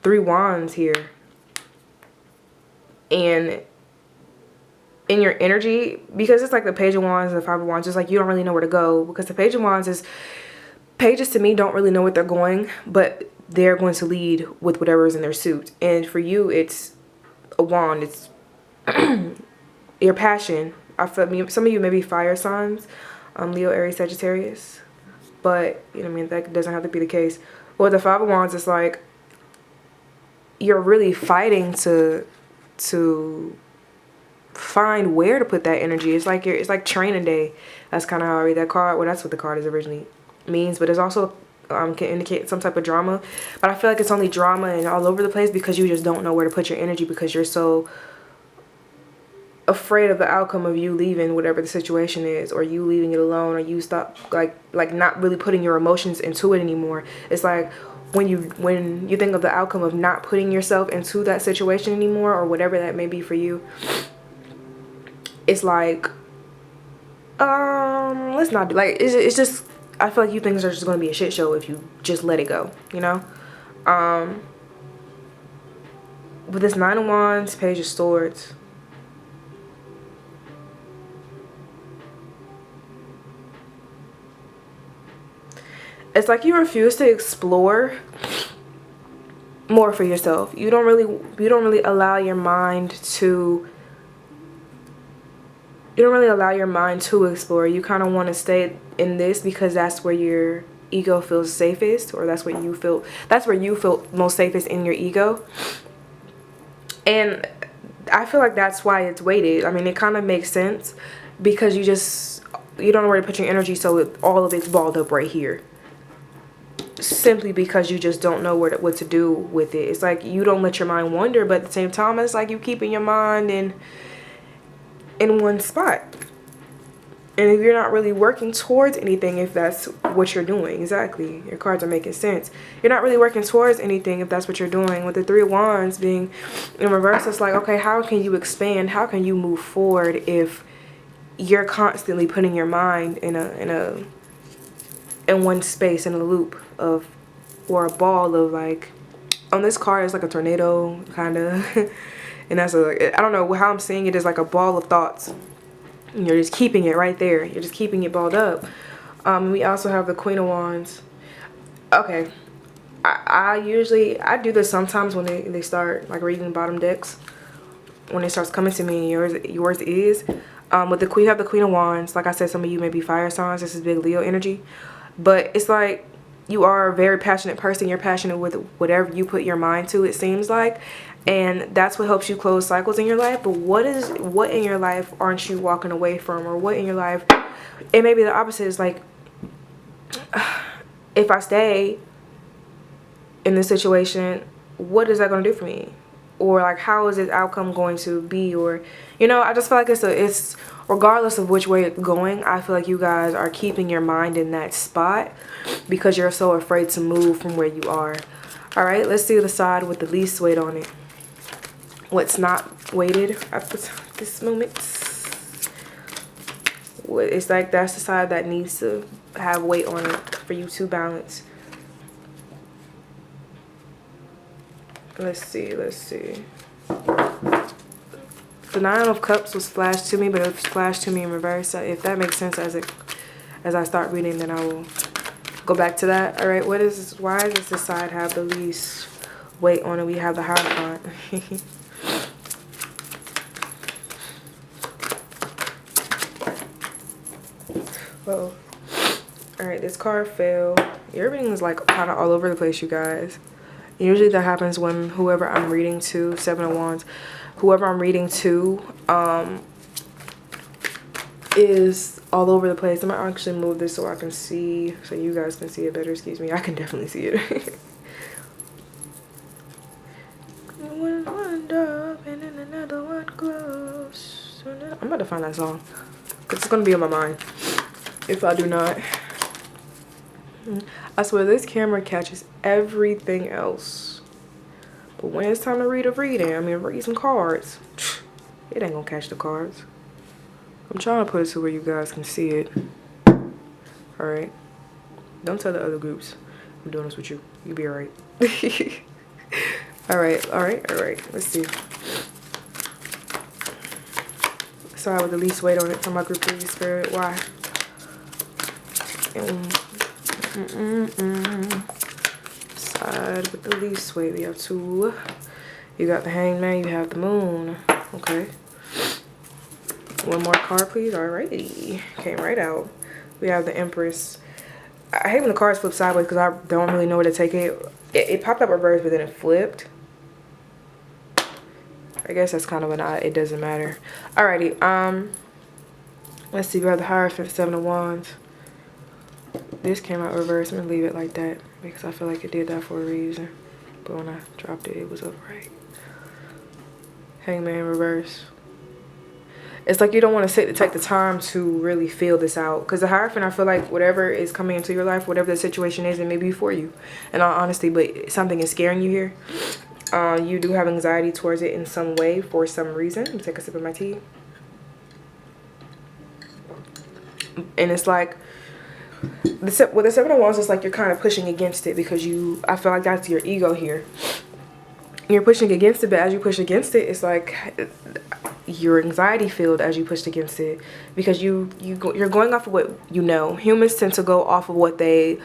3 wands here. And in your energy, because it's like the Page of Wands and the Five of Wands, it's like you don't really know where to go, because the Page of Wands is, pages to me don't really know what they're going, but they're going to lead with whatever is in their suit. And for you, it's a wand. It's your passion. I feel some of you may be fire signs, Leo, Aries, Sagittarius, but you know what I mean, that doesn't have to be the case. Well, the Five of Wands is like you're really fighting to find where to put that energy. It's like training day. That's kind of how I read that card. Well, that's what the card is originally means, but it's also can indicate some type of drama. But I feel like it's only drama and all over the place because you just don't know where to put your energy, because you're so afraid of the outcome of you leaving whatever the situation is, or you leaving it alone, or you stop like not really putting your emotions into it anymore. It's like when you think of the outcome of not putting yourself into that situation anymore, or whatever that may be for you, it's like let's not do, like, it's just, I feel like you things are just going to be a shit show if you just let it go, you know. With this Nine of Wands, Page of Swords, it's like you refuse to explore more for yourself. You don't really allow your mind to explore. You kind of want to stay in this because that's where your ego feels safest, or that's where you feel most safest in your ego. And I feel like that's why it's weighted. I mean, it kind of makes sense because you don't know where to put your energy, so all of it's balled up right here. Simply because you just don't know what to do with it. It's like you don't let your mind wander, but at the same time, it's like you keeping your mind in one spot. And if you're not really working towards anything, if that's what you're doing, exactly, your cards are making sense. You're not really working towards anything if that's what you're doing. With the Three of Wands being in reverse, it's like, okay, how can you expand? How can you move forward if you're constantly putting your mind in one space, in a loop of, or a ball of, like, on this card it's like a tornado kind of and that's I don't know how I'm seeing it, is like a ball of thoughts. You're just keeping it right there. You're just keeping it balled up. We also have the Queen of Wands. Okay, I do this sometimes when they start like reading bottom decks, when it starts coming to me. Yours is with the Queen. You have the Queen of Wands. Like I said, some of you may be fire signs. This is big Leo energy, but it's like you are a very passionate person. You're passionate with whatever you put your mind to, it seems like. And that's what helps you close cycles in your life. But what in your life aren't you walking away from? Or what in your life, it may be the opposite. It's like, if I stay in this situation, what is that going to do for me? Or like, how is this outcome going to be? Or, you know, I just feel like it's regardless of which way it's going, I feel like you guys are keeping your mind in that spot because you're so afraid to move from where you are. All right, let's see the side with the least weight on it. What's not weighted at this moment? It's like that's the side that needs to have weight on it for you to balance. Let's see. The Nine of Cups was flashed to me, but it was flashed to me in reverse. So if that makes sense as I start reading, then I will go back to that. All right, why does this side have the least weight on it? We have the Hierophant. Whoa. Alright, this card fell. Your reading is like kind of all over the place, you guys. Usually that happens when whoever I'm reading to, Seven of Wands, whoever I'm reading to is all over the place. I'm gonna actually move this so I can see, so you guys can see it better. Excuse me, I can definitely see it. One drop and then another one close. I'm about to find that song because it's gonna be on my mind if I do not. I swear this camera catches everything else. But when it's time to read read some cards. It ain't gonna catch the cards. I'm trying to put it to where you guys can see it. Alright. Don't tell the other groups I'm doing this with you. You be alright. Alright. Let's see. Side with the least weight on it for my group 3 spirit. Why? Side with the least weight. We have 2. You got the Hangman. You have the Moon. Okay. One more card, please. Alrighty. Came right out. We have the Empress. I hate when the cards flip sideways because I don't really know where to take it. It popped up reverse, but then it flipped. I guess that's kind of an odd. It doesn't matter. Alrighty. Let's see. We have the Hierophant, 7 of Wands. This came out reverse. I'm gonna leave it like that because I feel like it did that for a reason. But when I dropped it, it was upright. Hangman reverse. It's like you don't want to sit to take the time to really feel this out. Because the Hierophant, I feel like whatever is coming into your life, whatever the situation is, it may be for you. In all honesty, but something is scaring you here. You do have anxiety towards it in some way for some reason. Let me take a sip of my tea. And it's like, with the 7 of Wands, it's like you're kind of pushing against it because I feel like that's your ego here. You're pushing against it, but as you push against it, it's like your anxiety filled as you pushed against it because you're going off of what you know. Humans tend to go off of what they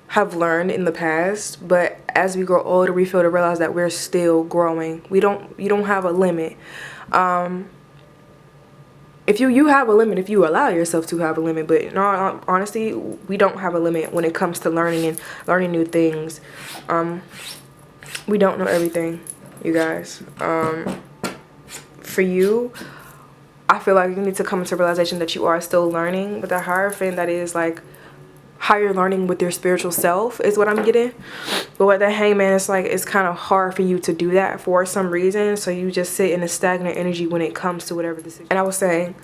have learned in the past, but as we grow older, we feel to realize that we're still growing. You don't have a limit. If you have a limit if you allow yourself to have a limit, but in all honesty, we don't have a limit when it comes to learning new things. We don't know everything, you guys. For you, I feel like you need to come into realization that you are still learning. But the Hierophant, that is like how you're learning with your spiritual self is what I'm getting. But with the Hangman, it's like it's kind of hard for you to do that for some reason. So you just sit in a stagnant energy when it comes to whatever this is. And I was saying,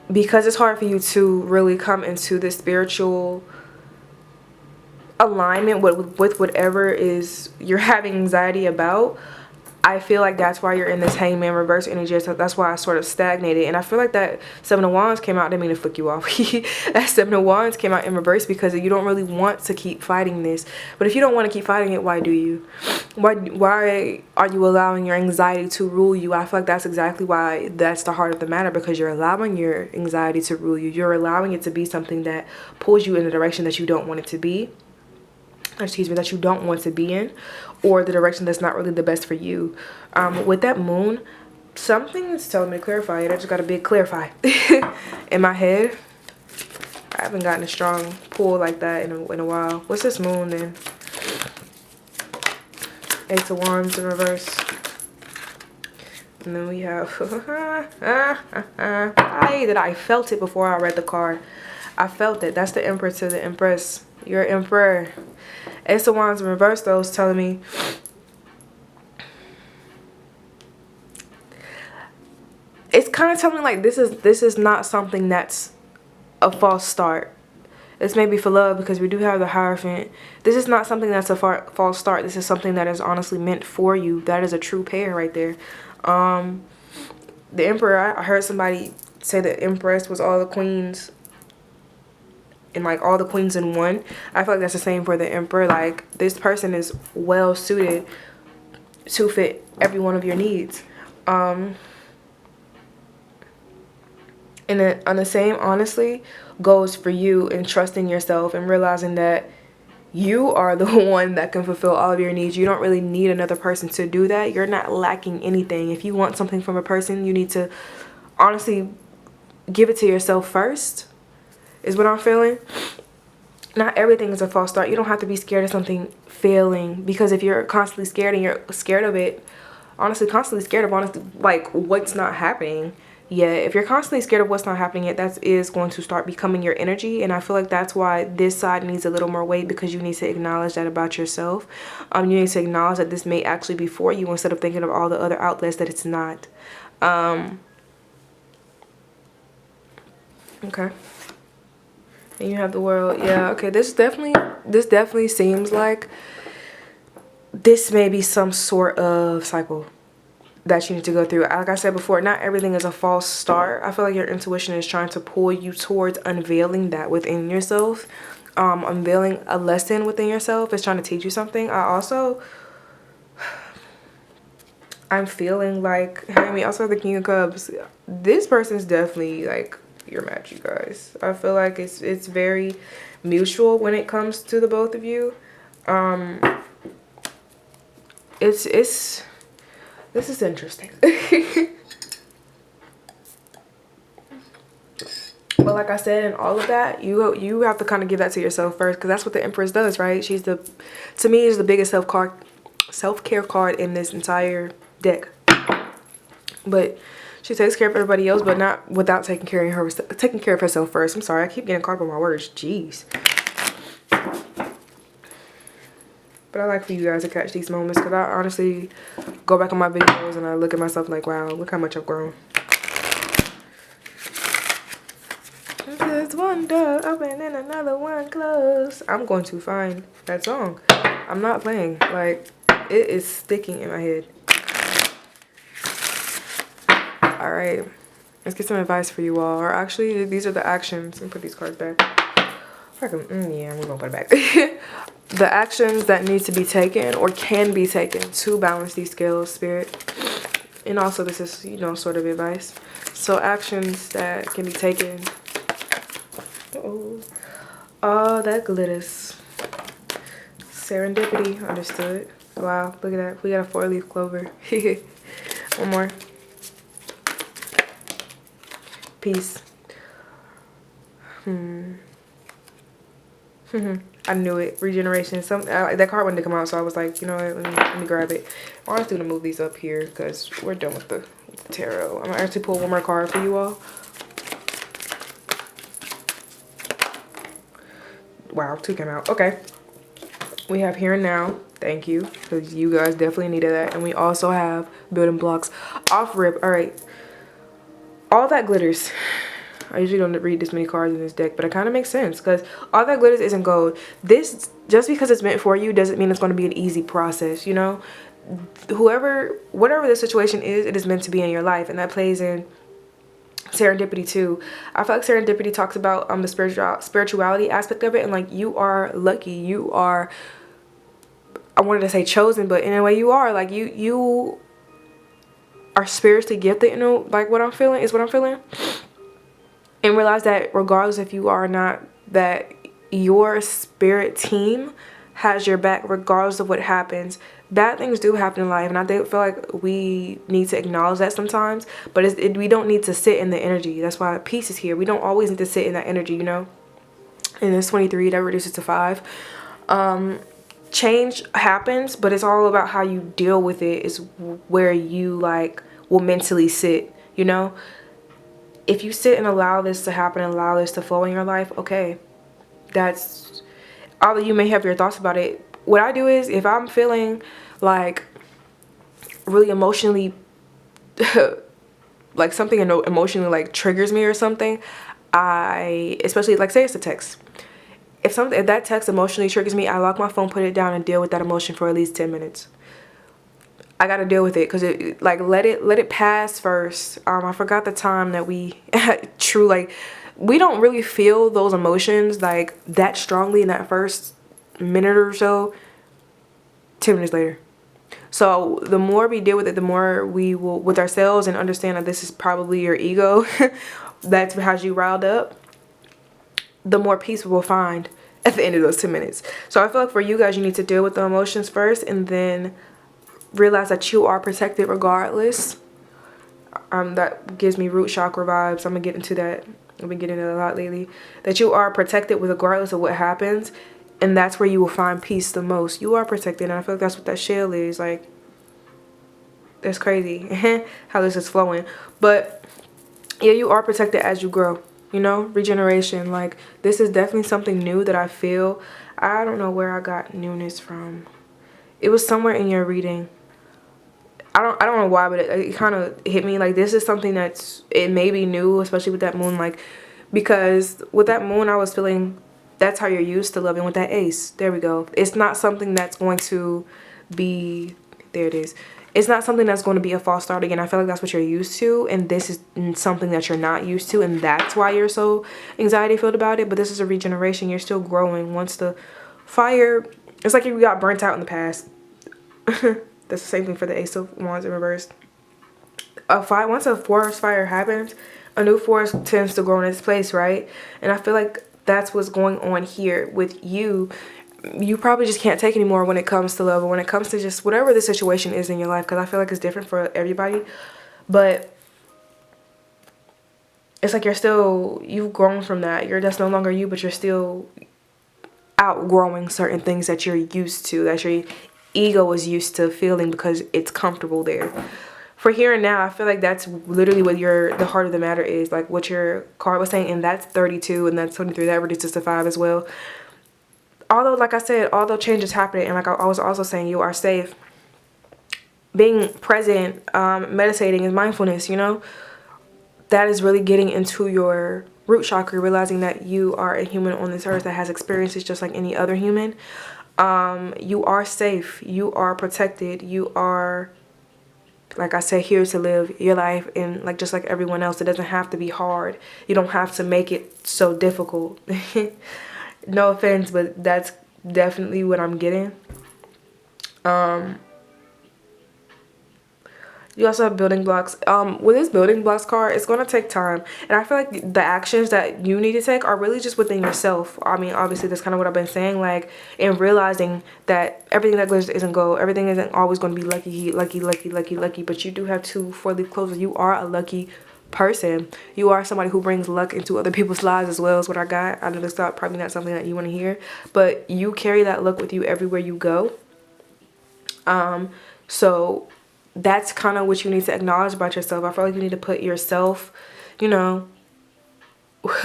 because it's hard for you to really come into the spiritual alignment with whatever is you're having anxiety about, I feel like that's why you're in this Hangman reverse energy. So that's why I sort of stagnated. And I feel like that 7 of Wands came out. I didn't mean to flick you off. That 7 of Wands came out in reverse because you don't really want to keep fighting this. But if you don't want to keep fighting it, why do you? Why are you allowing your anxiety to rule you? I feel like that's exactly why that's the heart of the matter, because you're allowing your anxiety to rule you. You're allowing it to be something that pulls you in a direction that you don't want it to be. Excuse me, that you don't want to be in, or the direction that's not really the best for you. With that Moon, something is telling me to clarify it. I just got a big clarify in my head. I haven't gotten a strong pull like that in a while. What's this Moon then? 8 of Wands in reverse. And then we have I felt it before I read the card. I felt it. That's the Emperor to the Empress. You're Emperor. Ace of Wands in reverse, though, is telling me it's kind of telling me like this is not something that's a false start. This may be for love because we do have the Hierophant. This is not something that's a false start. This is something that is honestly meant for you. That is a true pair right there. The Emperor, I heard somebody say the Empress was all the queens, and like all the queens in one. I feel like that's the same for the Emperor. Like, this person is well suited to fit every one of your needs. And then on the same, honestly, goes for you in trusting yourself and realizing that you are the one that can fulfill all of your needs. You don't really need another person to do that. You're not lacking anything. If you want something from a person, you need to honestly give it to yourself first, is what I'm feeling. Not everything is a false start. You don't have to be scared of something failing, because if you're constantly scared and you're scared of it, honestly, constantly scared of honestly, like, what's not happening yet. If you're constantly scared of what's not happening yet, that is going to start becoming your energy. And I feel like that's why this side needs a little more weight, because you need to acknowledge that about yourself. You need to acknowledge that this may actually be for you, instead of thinking of all the other outlets that it's not. Okay. And you have the world. Yeah, okay. This definitely seems like this may be some sort of cycle that you need to go through. Like I said before, not everything is a false start. I feel like your intuition is trying to pull you towards unveiling that within yourself. Unveiling a lesson within yourself. It's trying to teach you something. I'm feeling like, I mean, also the King of Cups, this person's definitely like your match, you guys. I feel like it's very mutual when it comes to the both of you. It's this is interesting. But like I said, and all of that, you have to kind of give that to yourself first, because that's what the Empress does, right? To me, is the biggest self-care card in this entire deck. But she takes care of everybody else, but not without taking care of herself first. I'm sorry, I keep getting caught up on my words. Jeez. But I like for you guys to catch these moments, because I honestly go back on my videos and I look at myself like, wow, look how much I've grown. There's one door open and another one closed. I'm going to find that song. I'm not playing. Like, it is sticking in my head. Alright. Let's get some advice for you all. Or actually, these are the actions. Let me put these cards back. Yeah, we're gonna put it back. The actions that need to be taken or can be taken to balance these scales, Spirit. And also, this is, you know, sort of advice. So, actions that can be taken. Oh, that glitters. Serendipity, understood. Wow, look at that. We got a 4-leaf clover. One more. Peace. I knew it. Regeneration. That card wanted to come out, so I was like, you know what? Let me grab it. I want to move these up here because we're done with the tarot. I'm gonna actually pull one more card for you all. Wow, 2 came out. Okay. We have Here and Now. Thank you, because you guys definitely needed that. And we also have Building Blocks. Off rip. All right. All that glitters. I usually don't read this many cards in this deck, but it kind of makes sense, because all that glitters isn't gold. This, just because it's meant for you doesn't mean it's going to be an easy process, you know? Whatever the situation is, it is meant to be in your life, and that plays in serendipity too. I feel like serendipity talks about the spirituality aspect of it, and like, you are lucky, you are, I wanted to say chosen, but in a way you are, like, you are spiritually gifted, you know, like what I'm feeling is what I'm feeling. And realize that regardless if you are not, that your spirit team has your back regardless of what happens. Bad things do happen in life, and I feel like we need to acknowledge that sometimes, but we don't need to sit in the energy. That's why peace is here. We don't always need to sit in that energy, you know. And it's 23, that reduces to 5. Change happens, but it's all about how you deal with it, is where you like will mentally sit, you know. If you sit and allow this to happen and allow this to flow in your life, okay, that's, although you may have your thoughts about it, what I do is, if I'm feeling like really emotionally like something emotionally like triggers me or something, especially like, say it's a text, if that text emotionally triggers me, I lock my phone, put it down, and deal with that emotion for at least 10 minutes. I gotta deal with it, because it, like, let it pass first. I forgot the time that we like, we don't really feel those emotions like that strongly in that first minute or so. 10 minutes later. So the more we deal with it, the more we will with ourselves, and understand that this is probably your ego that has you riled up, the more peace we will find at the end of those 10 minutes. So I feel like for you guys, you need to deal with the emotions first, and then realize that you are protected regardless. That gives me root chakra vibes. I'm gonna get into that. I've been getting it a lot lately. That you are protected regardless of what happens, and that's where you will find peace the most. You are protected, and I feel like that's what that shell is. Like, that's crazy how this is flowing. But yeah, you are protected as you grow, you know. Regeneration, like, this is definitely something new that I feel. I don't know where I got newness from. It was somewhere in your reading. I don't know why, but it kind of hit me like, this is something it may be new, especially with that moon like Because with that moon, I was feeling that's how you're used to loving. With that ace, there we go. It's not something that's going to be, there it is. It's not something that's going to be a false start again. I feel like that's what you're used to, and this is something that you're not used to, and that's why you're so anxiety filled about it. But this is a regeneration. You're still growing. Once the fire, it's like you got burnt out in the past. That's the same thing for the Ace of Wands in reverse. Once a forest fire happens, a new forest tends to grow in its place, right? And I feel like that's what's going on here with you. You probably just can't take anymore when it comes to love, or when it comes to just whatever the situation is in your life, because I feel like it's different for everybody. But it's like you've grown from that. You're just no longer you, but you're still outgrowing certain things that you're used to, that your ego is used to feeling because it's comfortable there. For here and now, I feel like that's literally what the heart of the matter is, like what your card was saying, and that's 32 and that's 23. That reduces to 5 as well. Although, like I said, although change is happening, and like I was also saying, you are safe. Being present, meditating is mindfulness, you know? That is really getting into your root chakra, realizing that you are a human on this earth that has experiences just like any other human. You are safe. You are protected. You are, like I said, here to live your life, and like just like everyone else, it doesn't have to be hard. You don't have to make it so difficult. No offense, but that's definitely what I'm getting. You also have building blocks. With this building blocks card, it's going to take time. And I feel like the actions that you need to take are really just within yourself. I mean, obviously, that's kind of what I've been saying. Like, in realizing that everything that glitters isn't gold. Everything isn't always going to be lucky, lucky, lucky, lucky, lucky. But you do have 2 4-leaf clovers. You are a lucky person. You are somebody who brings luck into other people's lives as well, is what I got. I know that's probably not something that you want to hear, but you carry that luck with you everywhere you go. So that's kind of what you need to acknowledge about yourself. I feel like you need to put yourself, you know,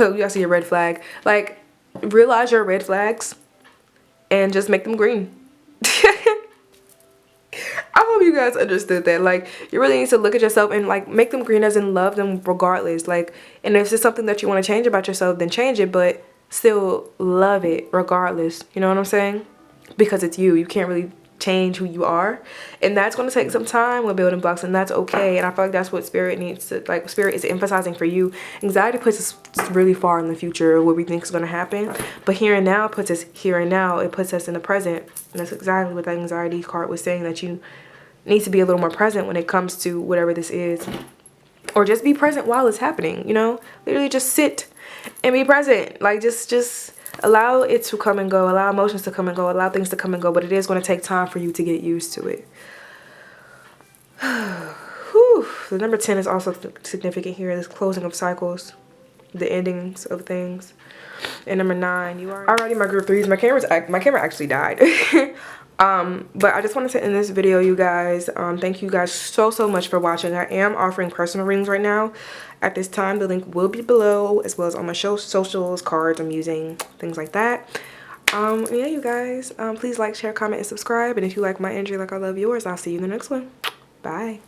you guys see your red flag, like realize your red flags and just make them green. I hope you guys understood that. Like, you really need to look at yourself and like make them green, as in love them regardless. Like, and if it's something that you want to change about yourself, then change it, but still love it regardless. You know what I'm saying? Because it's you. You can't really change who you are, and that's going to take some time with building blocks, and that's okay. And I feel like that's what spirit needs to, like, spirit is emphasizing for you. Anxiety puts us really far in the future of what we think is going to happen, but here and now puts us here and now. It puts us in the present, and that's exactly what that anxiety card was saying, that you need to be a little more present when it comes to whatever this is, or just be present while it's happening. You know, literally just sit and be present. Like, just allow it to come and go, allow emotions to come and go, allow things to come and go, but it is going to take time for you to get used to it. Whew. The number 10 is also significant here, this closing of cycles, the endings of things. And number 9, you are already my group 3s. My camera actually died. But I just wanted to end this video, you guys. Thank you guys so much for watching. I am offering personal readings right now at this time. The link will be below, as well as on my socials, cards I'm using, things like that. Yeah, you guys, please like, share, comment, and subscribe. And if you like my energy like I love yours, I'll see you in the next one. Bye.